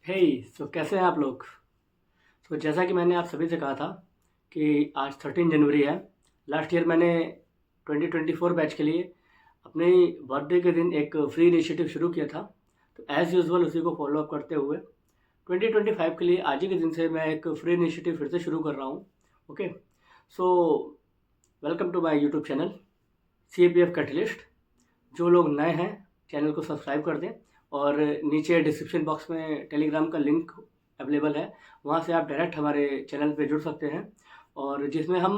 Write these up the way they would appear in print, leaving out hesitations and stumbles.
हे सो कैसे हैं आप लोग। जैसा कि मैंने आप सभी से कहा था कि आज 13 जनवरी है। लास्ट ईयर मैंने 2024 बैच के लिए अपने बर्थडे के दिन एक फ्री इनिशिएटिव शुरू किया था। तो एज़ यूजुअल उसी को फॉलो अप करते हुए 2025 के लिए आज ही के दिन से मैं एक फ्री इनिशिएटिव फिर से शुरू कर रहा हूँ। Okay, so welcome to my YouTube channel CAPF catalyst. जो लोग नए हैं चैनल को सब्सक्राइब कर दें और नीचे डिस्क्रिप्शन बॉक्स में टेलीग्राम का लिंक अवेलेबल है, वहाँ से आप डायरेक्ट हमारे चैनल पे जुड़ सकते हैं। और जिसमें हम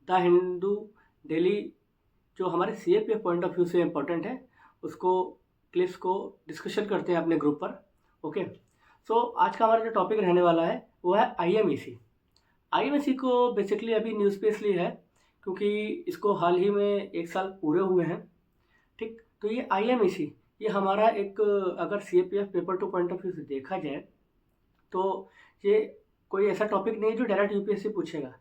द हिंदू डेली जो हमारे CAPF पॉइंट ऑफ व्यू से इम्पोर्टेंट है उसको क्लिप्स को डिस्कशन करते हैं अपने ग्रुप पर। ओके, सो आज का हमारा जो टॉपिक रहने वाला है वो है IMEC। IMEC को बेसिकली अभी न्यूज़ पे इसलिए है क्योंकि इसको हाल ही में 1 साल पूरे हुए हैं। ठीक, तो ये IMEC ये हमारा एक, अगर CAPF paper two point of view से देखा जाए तो ये कोई ऐसा टॉपिक नहीं जो डायरेक्ट UPSC पूछेगा,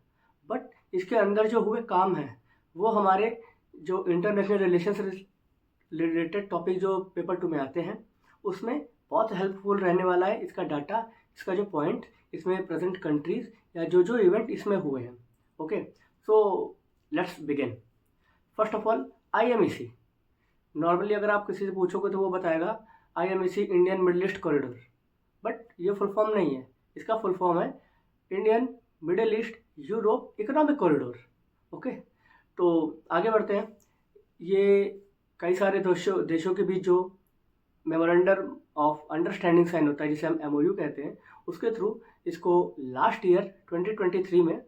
बट इसके अंदर जो हुए काम हैं वो हमारे जो इंटरनेशनल रिलेशन से रिलेटेड टॉपिक जो पेपर टू में आते हैं उसमें बहुत हेल्पफुल रहने वाला है। इसका डाटा, इसका जो पॉइंट, इसमें प्रेजेंट कंट्रीज या जो जो इवेंट इसमें हुए हैं। Okay, so let's begin. First of all, IMEC normally अगर आप किसी से पूछोगे तो वो बताएगा IMEC Indian middle east corridor, but ये फुल फॉर्म नहीं है। इसका फुल फॉर्म है Indian middle east Europe economic corridor. Okay, तो आगे बढ़ते हैं। ये कई सारे देशों के बीच जो मेमोरेंडम ऑफ अंडरस्टैंडिंग साइन होता है जिसे हम MOU कहते हैं, उसके थ्रू इसको लास्ट ईयर 2023 में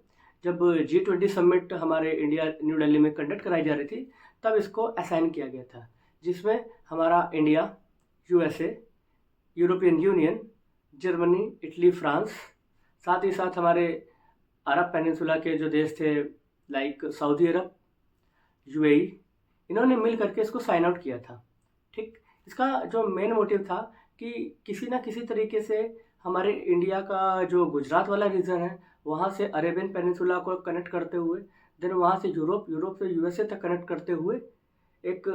जब G20 समिट हमारे इंडिया न्यू दिल्ली में कंडक्ट कराई जा रही थी तब इसको असाइन किया गया था, जिसमें हमारा India, USA, European union, Germany, Italy, France, साथ ही साथ हमारे अरब पेनिनसुला के जो देश थे लाइक सऊदी अरब, UAE, इन्होंने मिल करके इसको साइन आउट किया था। ठीक, इसका जो मेन मोटिव था कि किसी ना किसी तरीके से हमारे इंडिया का जो गुजरात वाला रीजन है वहाँ से अरेबियन पेनिनसुला को कनेक्ट करते हुए, देन वहाँ से यूरोप, यूरोप से USA तक कनेक्ट करते हुए एक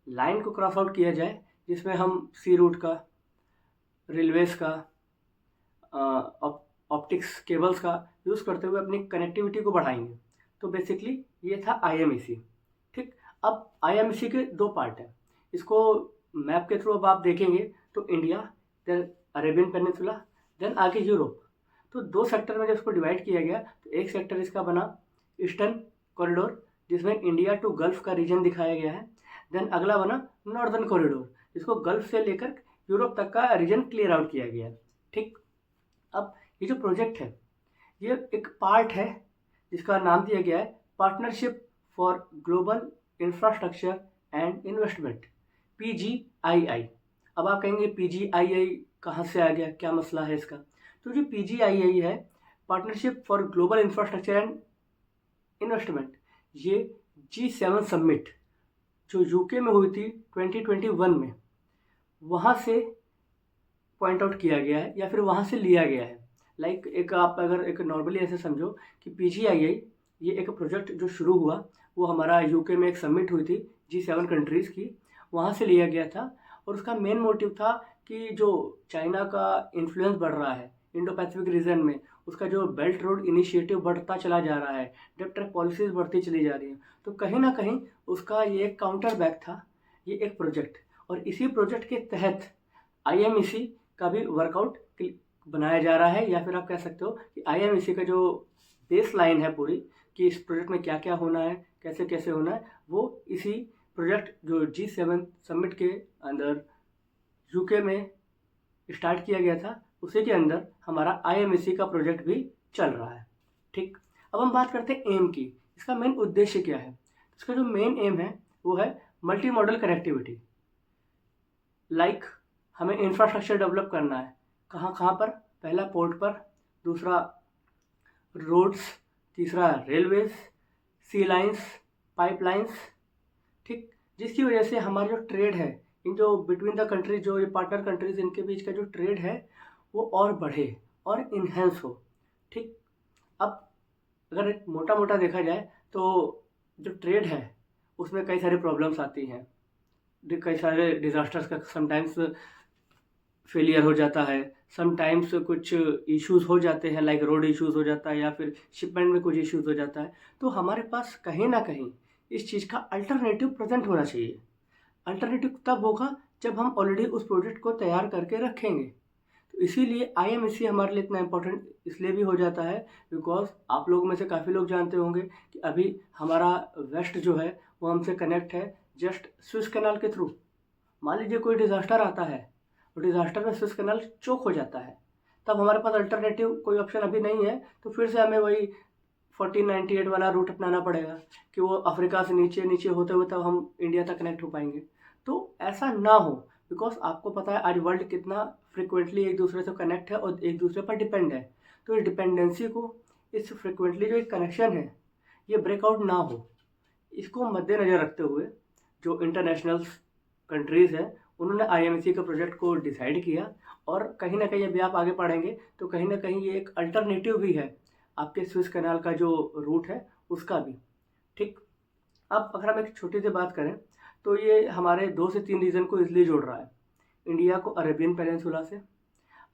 लाइन को क्रॉस आउट किया जाए जिसमें हम सी रूट का, रेलवेज़ का, ऑप्टिक्स केबल्स का यूज़ करते हुए अपनी कनेक्टिविटी को बढ़ाएंगे। तो बेसिकली ये था IMEC। ठीक, अब IMEC के दो पार्ट हैं। इसको मैप के थ्रू अब आप देखेंगे तो India, then Arabian peninsula, then आगे यूरोप। तो दो सेक्टर में जब इसको डिवाइड किया गया तो एक सेक्टर इसका बना ईस्टर्न कॉरिडोर जिसमें इंडिया टू गल्फ का रीजन दिखाया गया है। देन अगला बना नॉर्दर्न कॉरिडोर जिसको गल्फ से लेकर यूरोप तक का रीजन क्लियर आउट किया गया है। ठीक, अब ये जो प्रोजेक्ट है ये एक पार्ट है जिसका नाम दिया गया है partnership for global infrastructure and investment, PGII। अब आप कहेंगे PGII कहाँ से आ गया, क्या मसला है इसका। तो जो PGII है, partnership for global infrastructure and investment, ये G7 समिट जो UK में हुई थी 2021 में, वहाँ से पॉइंट आउट किया गया है या फिर वहाँ से लिया गया है। लाइक एक आप अगर एक नॉर्मली ऐसे समझो कि PGII ये एक प्रोजेक्ट जो शुरू हुआ वो हमारा UK में एक समिट हुई थी G7 कंट्रीज़ की, वहाँ से लिया गया था। और उसका मेन मोटिव था कि जो चाइना का इन्फ्लुएंस बढ़ रहा है इंडो पैसिफिक रीजन में, उसका जो बेल्ट रोड इनिशिएटिव बढ़ता चला जा रहा है, डेप ट्रैक पॉलिसीज़ बढ़ती चली जा रही हैं, तो कहीं ना कहीं उसका ये एक काउंटर बैक था, ये एक प्रोजेक्ट। और इसी प्रोजेक्ट के तहत IMEC का भी वर्कआउट बनाया जा रहा है, या फिर आप कह सकते हो कि IMEC का जो बेस लाइन है पूरी कि इस प्रोजेक्ट में क्या क्या होना है, कैसे कैसे होना है, वो इसी प्रोजेक्ट जो G7 समिट के अंदर UK में स्टार्ट किया गया था उसी के अंदर हमारा IMEC का प्रोजेक्ट भी चल रहा है। ठीक, अब हम बात करते हैं एम की, इसका मेन उद्देश्य क्या है। इसका जो मेन एम है वो है मल्टी मॉडल कनेक्टिविटी। लाइक हमें इंफ्रास्ट्रक्चर डेवलप करना है, कहाँ कहाँ पर, पहला पोर्ट पर, दूसरा रोड्स, तीसरा रेलवेज, सी लाइंस, पाइपलाइंस। ठीक, जिसकी वजह से हमारा जो ट्रेड है इन जो बिटवीन द कंट्रीज, जो ये पार्टनर कंट्रीज, इनके बीच का जो ट्रेड है वो और बढ़े और इन्हेंस हो। ठीक, अब अगर मोटा मोटा देखा जाए तो जो ट्रेड है उसमें कई सारी प्रॉब्लम्स आती हैं, कई सारे डिज़ास्टर्स का समटाइम्स फेलियर हो जाता है, समटाइम्स कुछ इश्यूज़ हो जाते हैं, लाइक रोड इश्यूज़ हो जाता है या फिर शिपमेंट में कुछ इश्यूज़ हो जाता है, तो हमारे पास कहीं ना कहीं इस चीज़ का अल्टरनेटिव प्रेजेंट होना चाहिए। अल्टरनेटिव तब होगा जब हम ऑलरेडी उस प्रोजेक्ट को तैयार करके रखेंगे। तो इसीलिए आईएमएसी हमारे लिए इतना इम्पोर्टेंट इसलिए भी हो जाता है बिकॉज आप लोगों में से काफ़ी लोग जानते होंगे कि अभी हमारा वेस्ट जो है वो हमसे कनेक्ट है जस्ट स्विस कैनाल के थ्रू। मान लीजिए कोई डिज़ास्टर आता है और डिज़ास्टर में स्विस कैनाल चोक हो जाता है, तब हमारे पास अल्टरनेटिव कोई ऑप्शन अभी नहीं है, तो फिर से हमें वही 1498 वाला रूट अपनाना पड़ेगा कि वो अफ्रीका से नीचे नीचे होते हुए तब हम इंडिया तक कनेक्ट हो पाएंगे। तो ऐसा ना हो, बिकॉज आपको पता है आज वर्ल्ड कितना फ्रिक्वेंटली एक दूसरे से कनेक्ट है और एक दूसरे पर डिपेंड है। तो इस डिपेंडेंसी को, इस फ्रिक्वेंटली जो एक कनेक्शन है, ये ब्रेकआउट ना हो, इसको मद्देनज़र रखते हुए जो इंटरनेशनल कंट्रीज़ हैं उन्होंने आईएमसी के प्रोजेक्ट को डिसाइड किया। और कहीं ना कहीं अभी आप आगे पढ़ेंगे तो कहीं ना कहीं ये एक अल्टरनेटिव भी है आपके स्विस कैनाल का जो रूट है उसका भी। ठीक, अब अगर हम एक छोटी सी बात करें तो ये हमारे 2 से 3 रीजन को इसलिए जोड़ रहा है, इंडिया को अरेबियन पेनिनसुला से,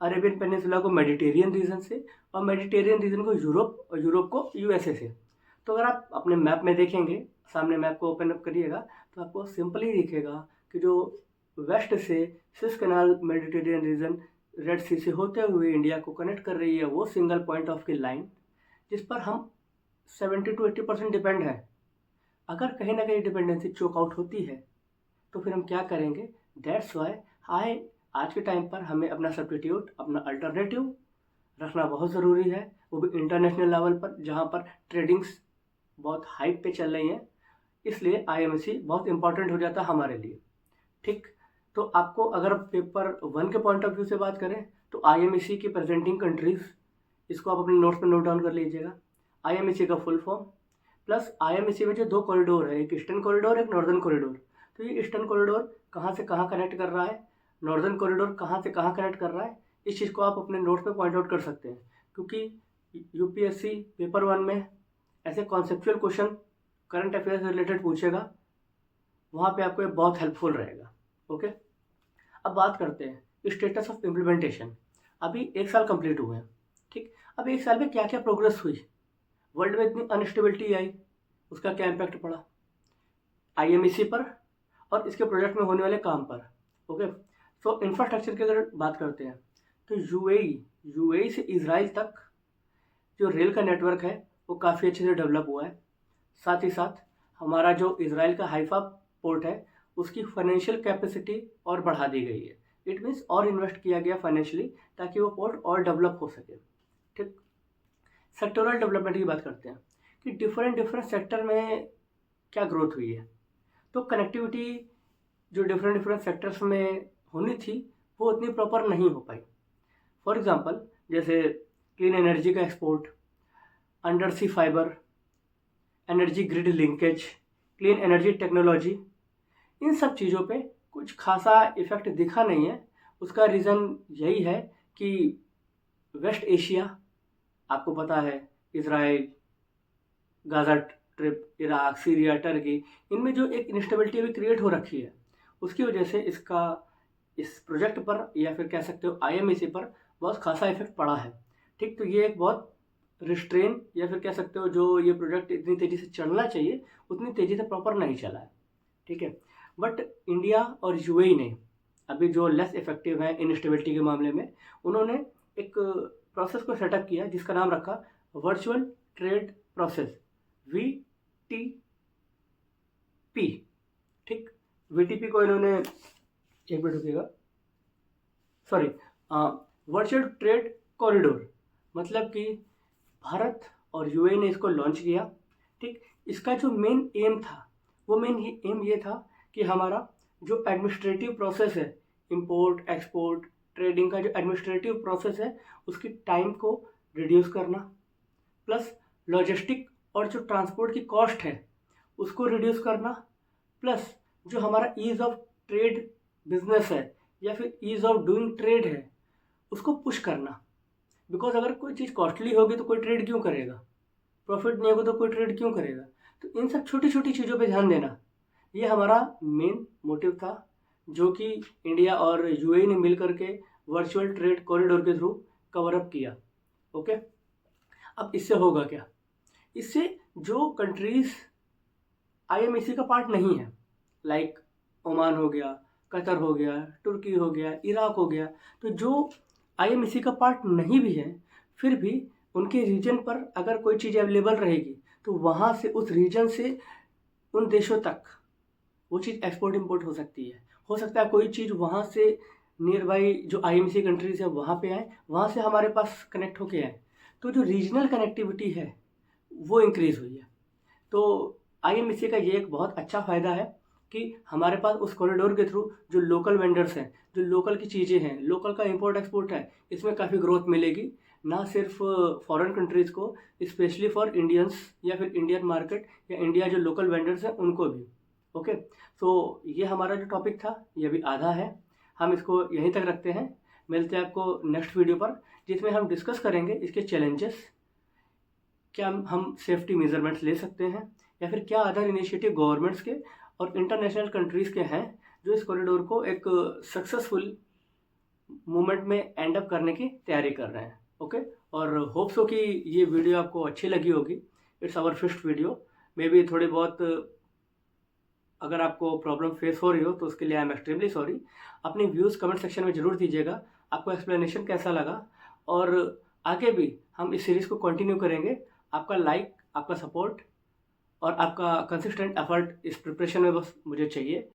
अरेबियन पेनिनसुला को मेडिटेरियन रीजन से, और मेडिटेरियन रीजन को यूरोप, और यूरोप को यूएसए से। तो अगर आप अपने मैप में देखेंगे, सामने मैप को ओपन अप करिएगा तो आपको सिंपली दिखेगा कि जो वेस्ट से Suez canal Mediterranean region Red Sea से होते हुए इंडिया को कनेक्ट कर रही है, वो सिंगल पॉइंट ऑफ की लाइन जिस पर हम 70 to 80% डिपेंड है। अगर कहीं ना कहीं डिपेंडेंसी चोक आउट होती है तो फिर हम क्या करेंगे? दैट्स वाई आज के टाइम पर हमें अपना सब्स्टिट्यूट, अपना अल्टरनेटिव रखना बहुत ज़रूरी है, वो भी इंटरनेशनल लेवल पर जहाँ पर ट्रेडिंग्स बहुत हाइप पे चल रही हैं। इसलिए आईएमसी बहुत इंपॉर्टेंट हो जाता है हमारे लिए। ठीक, तो आपको अगर पेपर 1 के पॉइंट ऑफ व्यू से बात करें तो आईएमसी की प्रेजेंटिंग कंट्रीज़, इसको आप अपने नोट्स में नोट डाउन कर लीजिएगा। आईएमसी का फुल फॉर्म प्लस आईएमसी में जो 2 कॉरिडोर है, एक ईस्टर्न कॉरिडोर, एक नॉर्दर्न कॉरिडोर। तो ये ईस्टर्न कॉरिडोर कहाँ से कहाँ कनेक्ट कर रहा है, नॉर्दर्न कॉरिडोर कहाँ से कहाँ कनेक्ट कर रहा है, इस चीज़ को आप अपने नोट्स में पॉइंट आउट कर सकते हैं। क्योंकि यूपीएससी पेपर 1 में ऐसे कॉन्सेप्चुअल क्वेश्चन करंट अफेयर से रिलेटेड पूछेगा, वहाँ पे आपको ये बहुत हेल्पफुल रहेगा। ओके, अब बात करते हैं स्टेटस ऑफ इम्प्लीमेंटेशन। अभी 1 साल कंप्लीट हुए हैं। ठीक, अब 1 साल में क्या क्या प्रोग्रेस हुई, वर्ल्ड में इतनी अनस्टेबिलिटी आई, उसका क्या इम्पैक्ट पड़ा आईएमसी पर और इसके प्रोजेक्ट में होने वाले काम पर। ओके, सो इंफ्रास्ट्रक्चर की अगर बात करते हैं तो यूएई से इजराइल तक जो रेल का नेटवर्क है वो काफ़ी अच्छे से डेवलप हुआ है। साथ ही साथ हमारा जो इजराइल का हाइफा पोर्ट है उसकी फाइनेंशियल कैपेसिटी और बढ़ा दी गई है। इट मीन्स और इन्वेस्ट किया गया फाइनेंशियली ताकि वो पोर्ट और डेवलप हो सके। ठीक, सेक्टोरल डेवलपमेंट की बात करते हैं कि डिफरेंट सेक्टर में क्या ग्रोथ हुई है। तो कनेक्टिविटी जो डिफरेंट सेक्टर्स में होनी थी वो उतनी प्रॉपर नहीं हो पाई। फॉर एग्जांपल जैसे क्लीन एनर्जी का export, undersea fibre, energy grid linkage, clean energy technology, इन सब चीज़ों पे कुछ खासा इफेक्ट दिखा नहीं है। उसका रीज़न यही है कि वेस्ट एशिया, आपको पता है Israel, Gaza trip, Iraq, Syria, Turkey, इनमें जो एक इंस्टेबिलिटी अभी क्रिएट हो रखी है उसकी वजह से इसका इस प्रोजेक्ट पर या फिर कह सकते हो आईएमसी पर बहुत खासा इफेक्ट पड़ा है। ठीक, तो ये एक बहुत रिस्ट्रेन या फिर कह सकते हो जो ये प्रोजेक्ट इतनी तेज़ी से चलना चाहिए उतनी तेज़ी से प्रॉपर नहीं चला है। ठीक है, बट इंडिया और यूएई ने अभी जो लेस इफेक्टिव है इंस्टेबिलिटी के मामले में, उन्होंने एक प्रोसेस को सेटअप किया जिसका नाम रखा वर्चुअल ट्रेड प्रोसेस, VTP। ठीक, VTP को इन्होंने, एक मिनट रुकिएगा, सॉरी, वर्चुअल ट्रेड कॉरिडोर, मतलब कि भारत और यूएई ने इसको लॉन्च किया। ठीक, इसका जो मेन एम था वो एम ये था कि हमारा जो एडमिनिस्ट्रेटिव प्रोसेस है, इंपोर्ट एक्सपोर्ट ट्रेडिंग का जो एडमिनिस्ट्रेटिव प्रोसेस है उसकी टाइम को रिड्यूस करना, प्लस लॉजिस्टिक और जो ट्रांसपोर्ट की कॉस्ट है उसको रिड्यूस करना, प्लस जो हमारा ईज़ ऑफ ट्रेड बिजनेस है या फिर ईज़ ऑफ डूइंग ट्रेड है उसको पुश करना। बिकॉज अगर कोई चीज़ कॉस्टली होगी तो कोई ट्रेड क्यों करेगा, प्रॉफिट नहीं होगा तो कोई ट्रेड क्यों करेगा। तो इन सब छोटी छोटी चीज़ों पे ध्यान देना, ये हमारा मेन मोटिव था जो कि इंडिया और यूएई ने मिल करके वर्चुअल ट्रेड कॉरिडोर के थ्रू कवर अप किया। ओके, अब इससे होगा क्या? इससे जो कंट्रीज़ आईएमईसी का पार्ट नहीं है, लाइक ओमान हो गया, कतर हो गया, तुर्की हो गया, इराक हो गया, तो जो आईएमईसी का पार्ट नहीं भी है, फिर भी उनके रीजन पर अगर कोई चीज़ अवेलेबल रहेगी तो वहाँ से, उस रीजन से उन देशों तक वो चीज़ एक्सपोर्ट इंपोर्ट हो सकती है। हो सकता है कोई चीज़ वहाँ से नियर बाई जो आईएमसी कंट्रीज़ है वहाँ पे आए, वहाँ से हमारे पास कनेक्ट होके आए, तो जो रीजनल कनेक्टिविटी है वो इंक्रीज़ हुई है। तो आईएमसी का ये एक बहुत अच्छा फ़ायदा है कि हमारे पास उस कॉरिडोर के थ्रू जो लोकल वेंडर्स हैं, जो लोकल की चीज़ें हैं, लोकल का इंपोर्ट एक्सपोर्ट है, इसमें काफ़ी ग्रोथ मिलेगी, ना सिर्फ फॉरेन कंट्रीज़ को, स्पेशली फॉर इंडियंस या फिर इंडियन मार्केट या इंडिया जो लोकल वेंडर्स हैं उनको भी। ओके, तो ये हमारा जो टॉपिक था ये अभी आधा है, हम इसको यहीं तक रखते हैं। मिलते हैं आपको नेक्स्ट वीडियो पर, जिसमें हम डिस्कस करेंगे इसके चैलेंजेस, क्या हम सेफ्टी मेजरमेंट्स ले सकते हैं, या फिर क्या अदर इनिशिएटिव गवर्नमेंट्स के और इंटरनेशनल कंट्रीज़ के हैं जो इस कॉरिडोर को एक सक्सेसफुल मूवमेंट में एंड अप करने की तैयारी कर रहे हैं। ओके, और होप सो कि ये वीडियो आपको अच्छी लगी होगी। It's our first video, maybe थोड़ी बहुत अगर आपको प्रॉब्लम फेस हो रही हो तो उसके लिए आई एम एक्सट्रीमली सॉरी। अपने व्यूज़ कमेंट सेक्शन में ज़रूर दीजिएगा, आपको एक्सप्लेनेशन कैसा लगा, और आगे भी हम इस सीरीज़ को कंटिन्यू करेंगे। आपका लाइक, आपका सपोर्ट और आपका कंसिस्टेंट एफर्ट इस प्रिपरेशन में बस मुझे चाहिए।